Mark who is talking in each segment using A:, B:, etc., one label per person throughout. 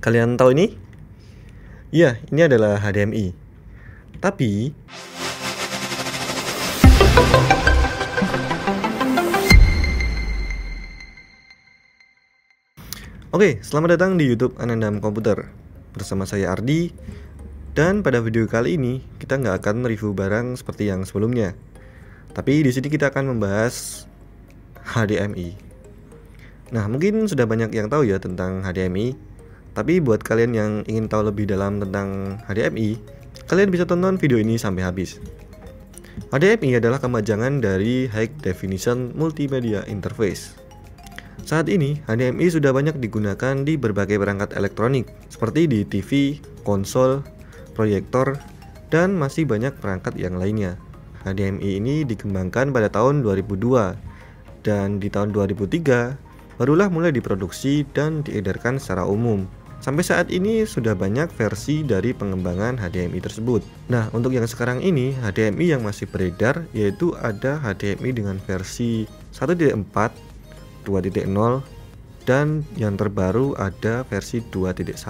A: Kalian tahu ini? Iya, ini adalah HDMI. Tapi Oke, selamat datang di YouTube Anandam Komputer. Bersama saya Ardi. Dan pada video kali ini kita nggak akan review barang seperti yang sebelumnya. Tapi di sini kita akan membahas HDMI. Nah, mungkin sudah banyak yang tahu ya tentang HDMI. Tapi buat kalian yang ingin tahu lebih dalam tentang HDMI, kalian bisa tonton video ini sampai habis. HDMI adalah kemajangan dari High Definition Multimedia Interface. Saat ini, HDMI sudah banyak digunakan di berbagai perangkat elektronik, seperti di TV, konsol, proyektor, dan masih banyak perangkat yang lainnya. HDMI ini dikembangkan pada tahun 2002, dan di tahun 2003, barulah mulai diproduksi dan diedarkan secara umum. Sampai saat ini sudah banyak versi dari pengembangan HDMI tersebut. Nah, untuk yang sekarang ini, HDMI yang masih beredar yaitu ada HDMI dengan versi 1.4, 2.0, dan yang terbaru ada versi 2.1.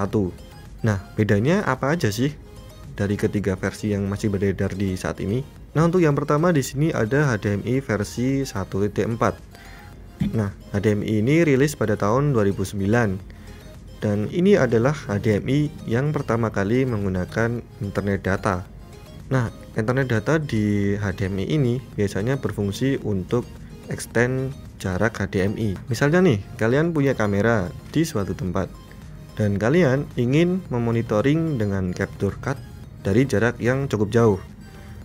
A: Nah, bedanya apa aja sih dari ketiga versi yang masih beredar di saat ini? Nah, untuk yang pertama di sini ada HDMI versi 1.4. Nah, HDMI ini rilis pada tahun 2009. Dan ini adalah HDMI yang pertama kali menggunakan internet data. Nah, internet data di HDMI ini biasanya berfungsi untuk extend jarak HDMI. Misalnya nih, kalian punya kamera di suatu tempat dan kalian ingin memonitoring dengan capture card dari jarak yang cukup jauh.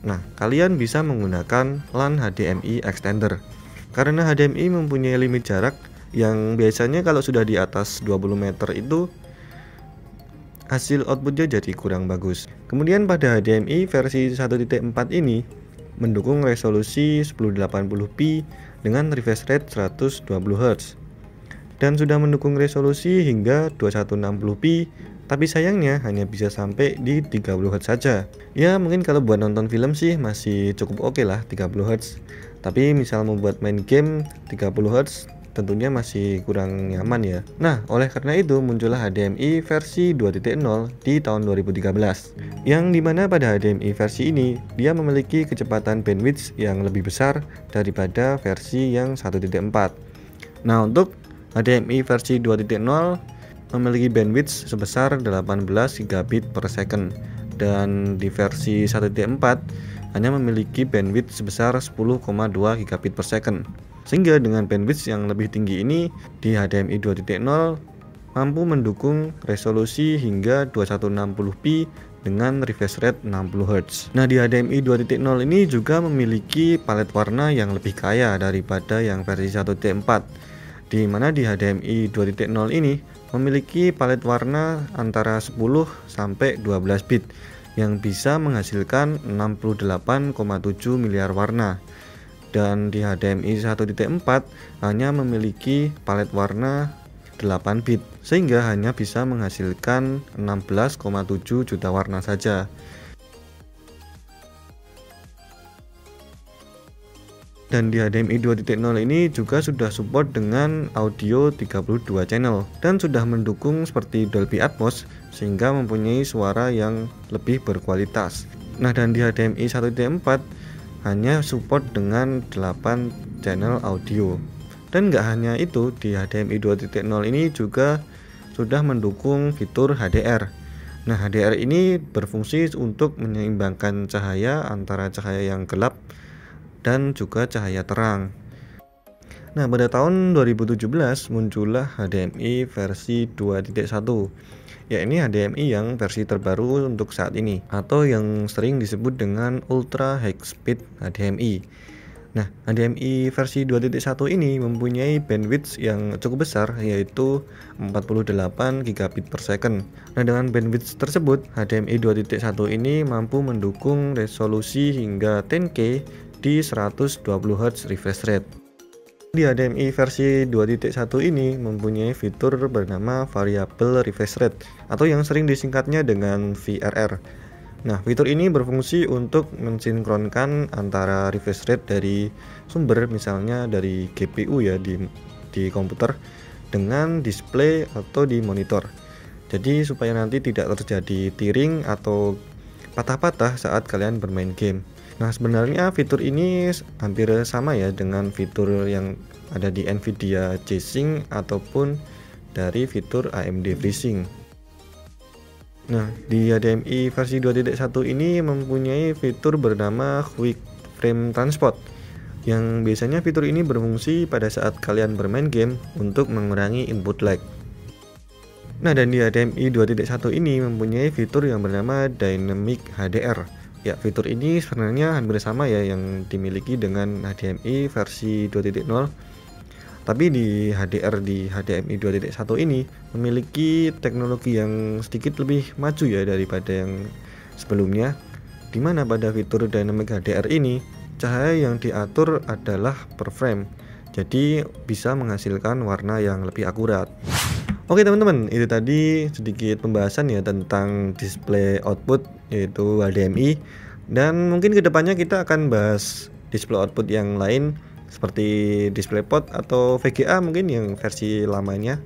A: Nah, kalian bisa menggunakan LAN HDMI extender. Karena HDMI mempunyai limit jarak yang biasanya kalau sudah di atas 20 meter itu hasil outputnya jadi kurang bagus. Kemudian pada HDMI versi 1.4 ini mendukung resolusi 1080p dengan refresh rate 120 Hz dan sudah mendukung resolusi hingga 2160p, tapi sayangnya hanya bisa sampai di 30 Hz saja. Ya mungkin kalau buat nonton film sih masih cukup oke lah 30 Hz, tapi misal membuat main game 30 Hz tentunya masih kurang nyaman ya. Nah, oleh karena itu muncullah HDMI versi 2.0 di tahun 2013. Yang dimana pada HDMI versi ini dia memiliki kecepatan bandwidth yang lebih besar daripada versi yang 1.4. Nah, untuk HDMI versi 2.0 memiliki bandwidth sebesar 18 gigabit per second, dan di versi 1.4 hanya memiliki bandwidth sebesar 10,2 gigabit per second. Sehingga dengan bandwidth yang lebih tinggi ini di HDMI 2.0 mampu mendukung resolusi hingga 2160p dengan refresh rate 60 Hz. Nah, di HDMI 2.0 ini juga memiliki palet warna yang lebih kaya daripada yang versi 1.4. Di mana di HDMI 2.0 ini memiliki palet warna antara 10 sampai 12 bit yang bisa menghasilkan 68,7 miliar warna. Dan di HDMI 1.4 hanya memiliki palet warna 8 bit sehingga hanya bisa menghasilkan 16,7 juta warna saja. Dan di HDMI 2.0 ini juga sudah support dengan audio 32 channel dan sudah mendukung seperti Dolby Atmos sehingga mempunyai suara yang lebih berkualitas. Nah, dan di HDMI 1.4 hanya support dengan 8 channel audio. Dan nggak hanya itu, di HDMI 2.0 ini juga sudah mendukung fitur HDR. Nah, HDR ini berfungsi untuk menyeimbangkan cahaya antara cahaya yang gelap dan juga cahaya terang. Nah, pada tahun 2017 muncullah HDMI versi 2.1. Ya, ini HDMI yang versi terbaru untuk saat ini atau yang sering disebut dengan Ultra High Speed HDMI. Nah, HDMI versi 2.1 ini mempunyai bandwidth yang cukup besar yaitu 48 gigabit per second. Nah, dengan bandwidth tersebut HDMI 2.1 ini mampu mendukung resolusi hingga 10K di 120 Hz refresh rate. Di HDMI versi 2.1 ini mempunyai fitur bernama Variable Refresh Rate atau yang sering disingkatnya dengan VRR. Nah, fitur ini berfungsi untuk mensinkronkan antara refresh rate dari sumber, misalnya dari GPU ya di komputer, dengan display atau di monitor. Jadi supaya nanti tidak terjadi tearing atau patah-patah saat kalian bermain game. Nah, sebenarnya fitur ini hampir sama ya dengan fitur yang ada di Nvidia G-Sync ataupun dari fitur AMD FreeSync. Nah, di HDMI versi 2.1 ini mempunyai fitur bernama Quick Frame Transport, yang biasanya fitur ini berfungsi pada saat kalian bermain game untuk mengurangi input lag. Nah, dan di HDMI 2.1 ini mempunyai fitur yang bernama Dynamic HDR. Ya, fitur ini sebenarnya hampir sama ya yang dimiliki dengan HDMI versi 2.0. Tapi di HDR di HDMI 2.1 ini memiliki teknologi yang sedikit lebih maju ya daripada yang sebelumnya. Dimana pada fitur Dynamic HDR ini cahaya yang diatur adalah per frame. Jadi bisa menghasilkan warna yang lebih akurat. Oke teman-teman, itu tadi sedikit pembahasan ya tentang display output yaitu HDMI, dan mungkin kedepannya kita akan bahas display output yang lain seperti DisplayPort atau VGA mungkin yang versi lamanya.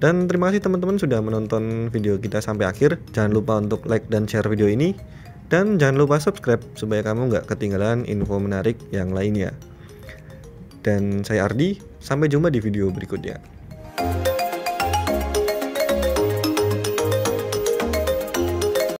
A: Dan terima kasih teman-teman sudah menonton video kita sampai akhir. Jangan lupa untuk like dan share video ini, dan jangan lupa subscribe supaya kamu nggak ketinggalan info menarik yang lainnya. Dan saya Ardi, sampai jumpa di video berikutnya.